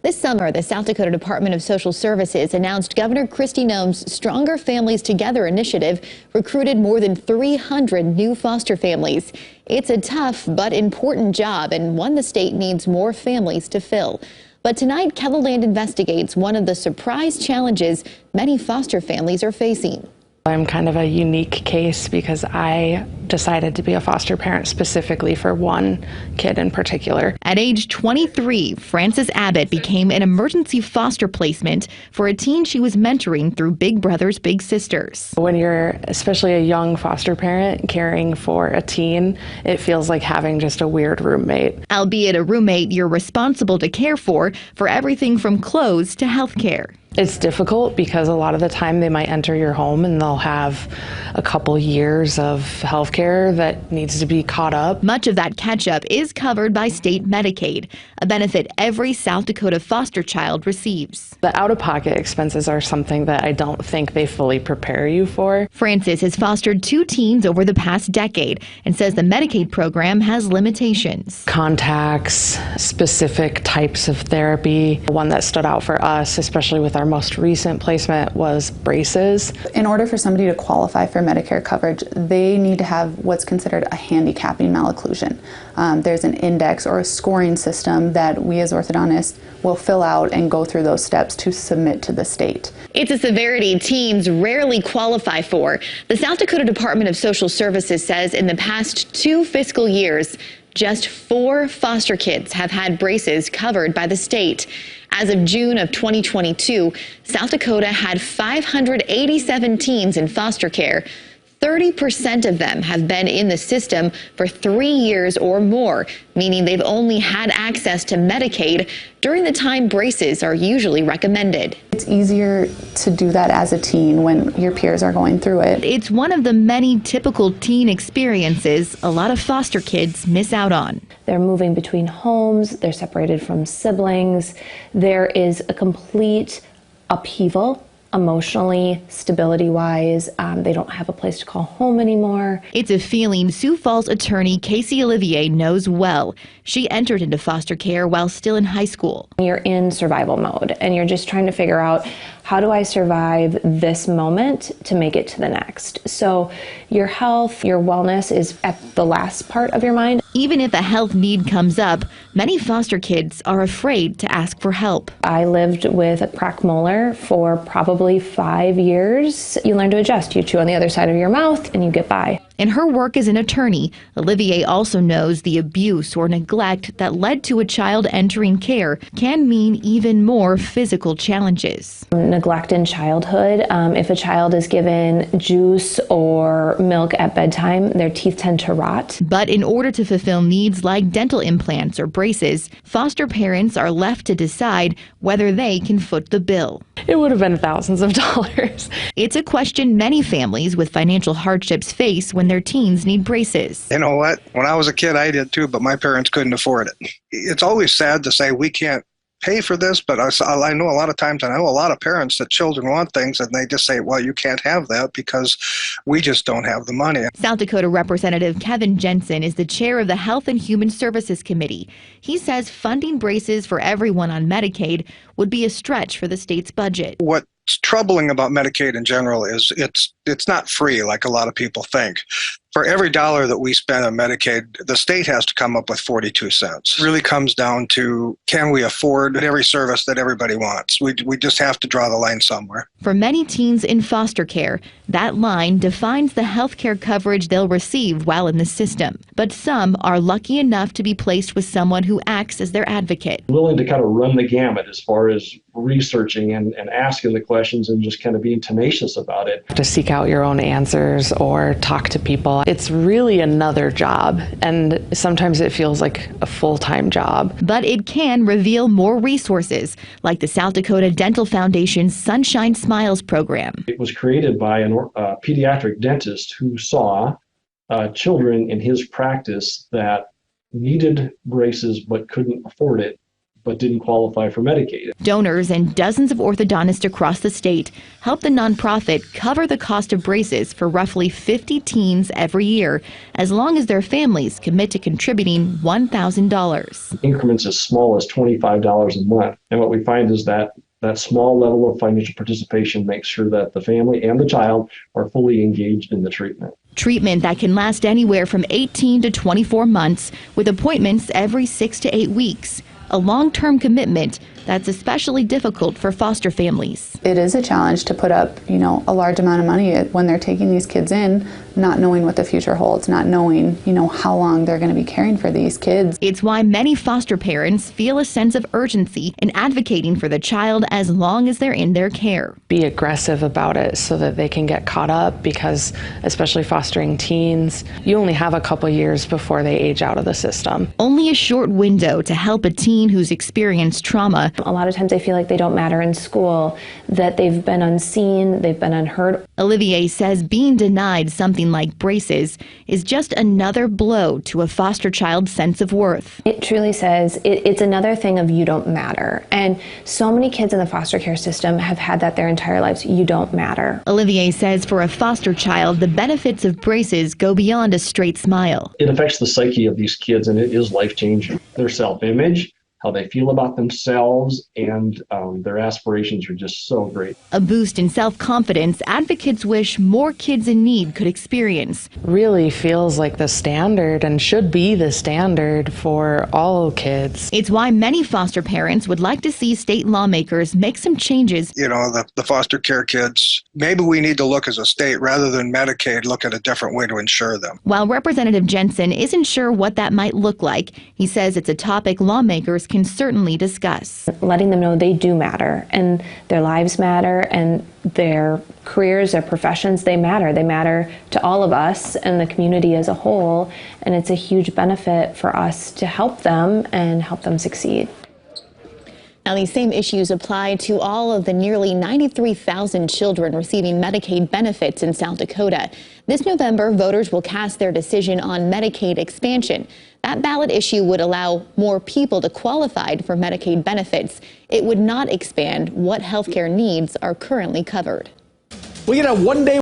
This summer, the South Dakota Department of Social Services announced Governor Kristi Noem's Stronger Families Together initiative recruited more than 300 new foster families. It's a tough but important job and one the state needs more families to fill. But tonight, Kellerland investigates one of the surprise challenges many foster families are facing. I'm kind of a unique case because I decided to be a foster parent specifically for one kid in particular. At age 23, Frances Abbott became an emergency foster placement for a teen she was mentoring through Big Brothers Big Sisters. When you're especially a young foster parent caring for a teen, it feels like having just a weird roommate. Albeit a roommate you're responsible to care for everything from clothes to health care. It's difficult because a lot of the time they might enter your home and they'll have a couple years of health care that needs to be caught up. Much of that catch-up is covered by state Medicaid, a benefit every South Dakota foster child receives. The out-of-pocket expenses are something that I don't think they fully prepare you for. Frances has fostered 2 teens over the past decade and says the Medicaid program has limitations. Contacts, specific types of therapy. One that stood out for us, especially with our most recent placement, was braces. In order for somebody to qualify for Medicare coverage, they need to have what's considered a handicapping malocclusion. There's an index or a scoring system that we as orthodontists will fill out and go through those steps to submit to the state. It's a severity teens rarely qualify for. The South Dakota Department of Social Services says in the past 2 fiscal years, just 4 foster kids have had braces covered by the state. As of June of 2022, South Dakota had 587 teens in foster care. 30% of them have been in the system for 3 years or more, meaning they've only had access to Medicaid during the time braces are usually recommended. It's easier to do that as a teen when your peers are going through it. It's one of the many typical teen experiences a lot of foster kids miss out on. They're moving between homes, they're separated from siblings, there is a complete upheaval. Emotionally, stability-wise, they don't have a place to call home anymore. It's a feeling Sioux Falls attorney Casey Olivier knows well. She entered into foster care while still in high school. You're in survival mode and you're just trying to figure out, how do I survive this moment to make it to the next? So your health, your wellness is at the last part of your mind. Even if a health need comes up, many foster kids are afraid to ask for help. I lived with a cracked molar for probably 5 years. You learn to adjust. You chew on the other side of your mouth and you get by. In her work as an attorney, Olivier also knows the abuse or neglect that led to a child entering care can mean even more physical challenges. Neglect in childhood. If a child is given juice or milk at bedtime, their teeth tend to rot. But in order to fulfill needs like dental implants or braces, foster parents are left to decide whether they can foot the bill. It would have been thousands of dollars. It's a question many families with financial hardships face when their teens need braces. You know what? When I was a kid, I did too, but my parents couldn't afford it. It's always sad to say we can't pay for this, but I know a lot of times, and I know a lot of parents that children want things and they just say, well, you can't have that because we just don't have the money. South Dakota Representative Kevin Jensen is the chair of the Health and Human Services Committee. He says funding braces for everyone on Medicaid would be a stretch for the state's budget. What's troubling about Medicaid in general is it's not free like a lot of people think. For every dollar that we spend on Medicaid, the state has to come up with 42 cents. It really comes down to, can we afford every service that everybody wants? We just have to draw the line somewhere. For many teens in foster care, that line defines the health care coverage they'll receive while in the system. But some are lucky enough to be placed with someone who acts as their advocate. Willing to kind of run the gamut as far as researching and asking the questions and just kind of being tenacious about it. To seek out your own answers or talk to people. It's really another job, and sometimes it feels like a full-time job. But it can reveal more resources, like the South Dakota Dental Foundation's Sunshine Smiles program. It was created by a pediatric dentist who saw children in his practice that needed braces but couldn't afford it, but didn't qualify for Medicaid. Donors and dozens of orthodontists across the state help the nonprofit cover the cost of braces for roughly 50 teens every year, as long as their families commit to contributing $1,000. Increments as small as $25 a month. And what we find is that small level of financial participation makes sure that the family and the child are fully engaged in the treatment. Treatment that can last anywhere from 18 to 24 months, with appointments every 6 to 8 weeks. A long-term commitment that's especially difficult for foster families. It is a challenge to put up, a large amount of money when they're taking these kids in, not knowing what the future holds, not knowing, how long they're going to be caring for these kids. It's why many foster parents feel a sense of urgency in advocating for the child as long as they're in their care. Be aggressive about it so that they can get caught up, because especially fostering teens, you only have a couple years before they age out of the system. Only a short window to help a teen who's experienced trauma. A lot of times they feel like they don't matter in school, that they've been unseen, they've been unheard. Olivier says being denied something like braces is just another blow to a foster child's sense of worth. It truly says it's another thing of you don't matter. And so many kids in the foster care system have had that their entire lives. You don't matter. Olivier says for a foster child, the benefits of braces go beyond a straight smile. It affects the psyche of these kids, and it is life-changing. Their self-image, how they feel about themselves, and their aspirations are just so great. A boost in self-confidence advocates wish more kids in need could experience. Really feels like the standard and should be the standard for all kids. It's why many foster parents would like to see state lawmakers make some changes. The foster care kids, maybe we need to look as a state, rather than Medicaid, look at a different way to insure them. While Representative Jensen isn't sure what that might look like, he says it's a topic lawmakers can certainly discuss. Letting them know they do matter, and their lives matter, and their careers, their professions, they matter. They matter to all of us and the community as a whole, and it's a huge benefit for us to help them and help them succeed. Now, these same issues apply to all of the nearly 93,000 children receiving Medicaid benefits in South Dakota. This November, voters will cast their decision on Medicaid expansion. That ballot issue would allow more people to qualify for Medicaid benefits. It would not expand what health care needs are currently covered. We get a one-day